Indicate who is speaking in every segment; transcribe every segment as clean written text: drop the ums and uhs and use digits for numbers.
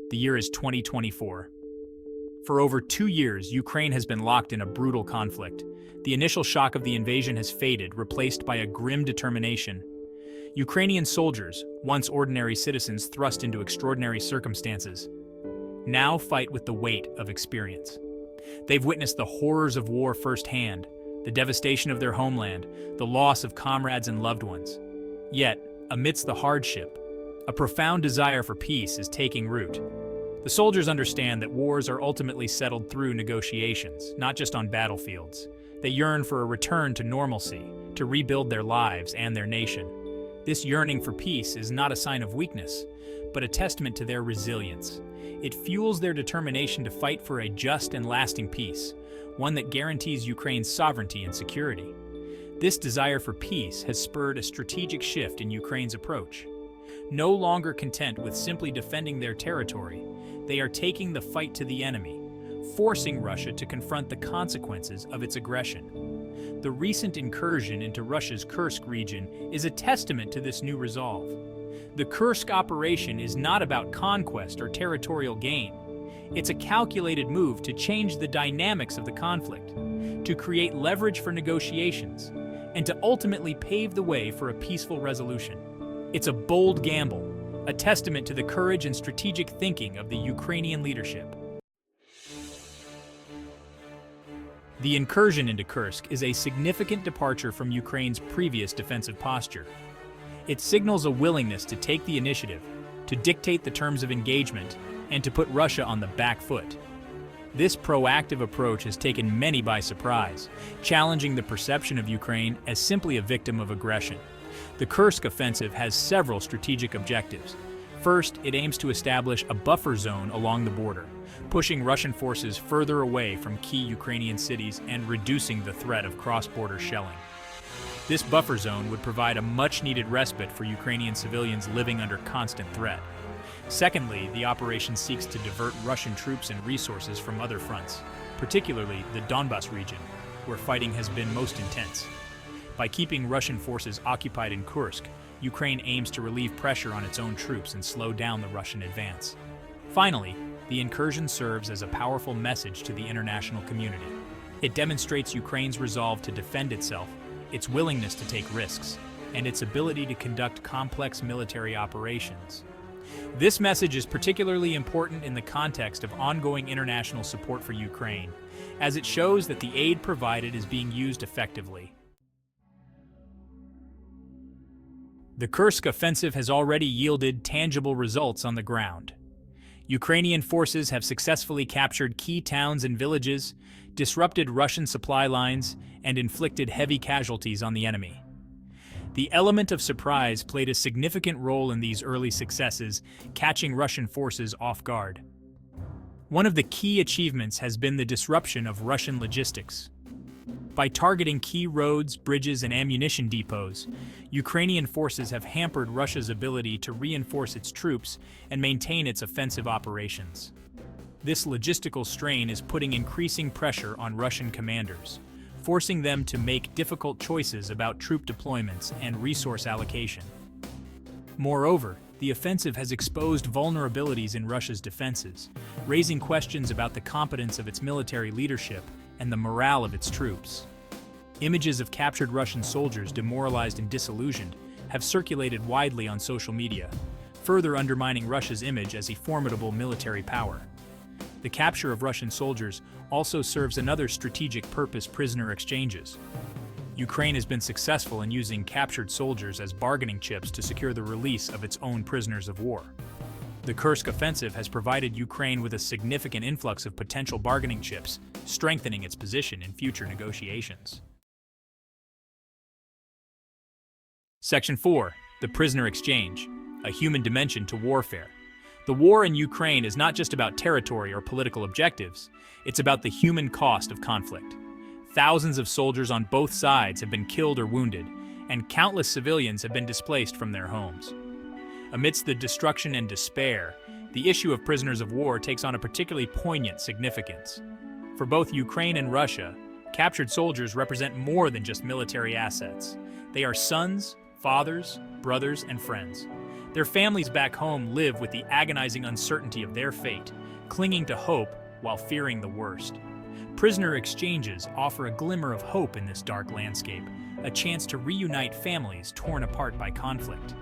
Speaker 1: The year is 2024. For over 2 years, Ukraine has been locked in a brutal conflict. The initial shock of the invasion has faded, replaced by a grim determination. Ukrainian soldiers, once ordinary citizens thrust into extraordinary circumstances, now fight with the weight of experience. They've witnessed the horrors of war firsthand, the devastation of their homeland, the loss of comrades and loved ones. Yet, amidst the hardship, a profound desire for peace is taking root. The soldiers understand that wars are ultimately settled through negotiations, not just on battlefields. They yearn for a return to normalcy, to rebuild their lives and their nation. This yearning for peace is not a sign of weakness, but a testament to their resilience. It fuels their determination to fight for a just and lasting peace, one that guarantees Ukraine's sovereignty and security. This desire for peace has spurred a strategic shift in Ukraine's approach. No longer content with simply defending their territory, they are taking the fight to the enemy, forcing Russia to confront the consequences of its aggression. The recent incursion into Russia's Kursk region is a testament to this new resolve. The Kursk operation is not about conquest or territorial gain. It's a calculated move to change the dynamics of the conflict, to create leverage for negotiations, and to ultimately pave the way for a peaceful resolution. It's a bold gamble, a testament to the courage and strategic thinking of the Ukrainian leadership. The incursion into Kursk is a significant departure from Ukraine's previous defensive posture. It signals a willingness to take the initiative, to dictate the terms of engagement, and to put Russia on the back foot. This proactive approach has taken many by surprise, challenging the perception of Ukraine as simply a victim of aggression. The Kursk offensive has several strategic objectives. First, it aims to establish a buffer zone along the border, pushing Russian forces further away from key Ukrainian cities and reducing the threat of cross-border shelling. This buffer zone would provide a much-needed respite for Ukrainian civilians living under constant threat. Secondly, the operation seeks to divert Russian troops and resources from other fronts, particularly the Donbas region, where fighting has been most intense. By keeping Russian forces occupied in Kursk, Ukraine aims to relieve pressure on its own troops and slow down the Russian advance. Finally, the incursion serves as a powerful message to the international community. It demonstrates Ukraine's resolve to defend itself, its willingness to take risks, and its ability to conduct complex military operations. This message is particularly important in the context of ongoing international support for Ukraine, as it shows that the aid provided is being used effectively. The Kursk offensive has already yielded tangible results on the ground. Ukrainian forces have successfully captured key towns and villages, disrupted Russian supply lines, and inflicted heavy casualties on the enemy. The element of surprise played a significant role in these early successes, catching Russian forces off guard. One of the key achievements has been the disruption of Russian logistics. By targeting key roads, bridges, and ammunition depots, Ukrainian forces have hampered Russia's ability to reinforce its troops and maintain its offensive operations. This logistical strain is putting increasing pressure on Russian commanders, forcing them to make difficult choices about troop deployments and resource allocation. Moreover, the offensive has exposed vulnerabilities in Russia's defenses, raising questions about the competence of its military leadership and the morale of its troops. Images of captured Russian soldiers demoralized and disillusioned have circulated widely on social media, further undermining Russia's image as a formidable military power. The capture of Russian soldiers also serves another strategic purpose: prisoner exchanges. Ukraine has been successful in using captured soldiers as bargaining chips to secure the release of its own prisoners of war. The Kursk offensive has provided Ukraine with a significant influx of potential bargaining chips, strengthening its position in future negotiations. Section 4. The prisoner exchange, a human dimension to warfare. The war in Ukraine is not just about territory or political objectives, it's about the human cost of conflict. Thousands of soldiers on both sides have been killed or wounded, and countless civilians have been displaced from their homes. Amidst the destruction and despair, the issue of prisoners of war takes on a particularly poignant significance. For both Ukraine and Russia, captured soldiers represent more than just military assets. They are sons, fathers, brothers, and friends. Their families back home live with the agonizing uncertainty of their fate, clinging to hope while fearing the worst. Prisoner exchanges offer a glimmer of hope in this dark landscape, a chance to reunite families torn apart by conflict.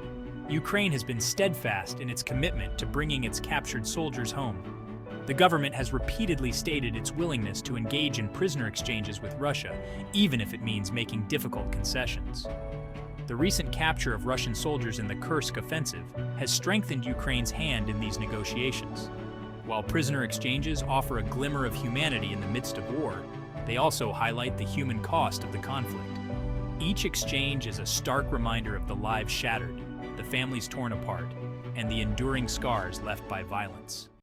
Speaker 1: Ukraine has been steadfast in its commitment to bringing its captured soldiers home. The government has repeatedly stated its willingness to engage in prisoner exchanges with Russia, even if it means making difficult concessions. The recent capture of Russian soldiers in the Kursk offensive has strengthened Ukraine's hand in these negotiations. While prisoner exchanges offer a glimmer of humanity in the midst of war, they also highlight the human cost of the conflict. Each exchange is a stark reminder of the lives shattered, the families torn apart, and the enduring scars left by violence.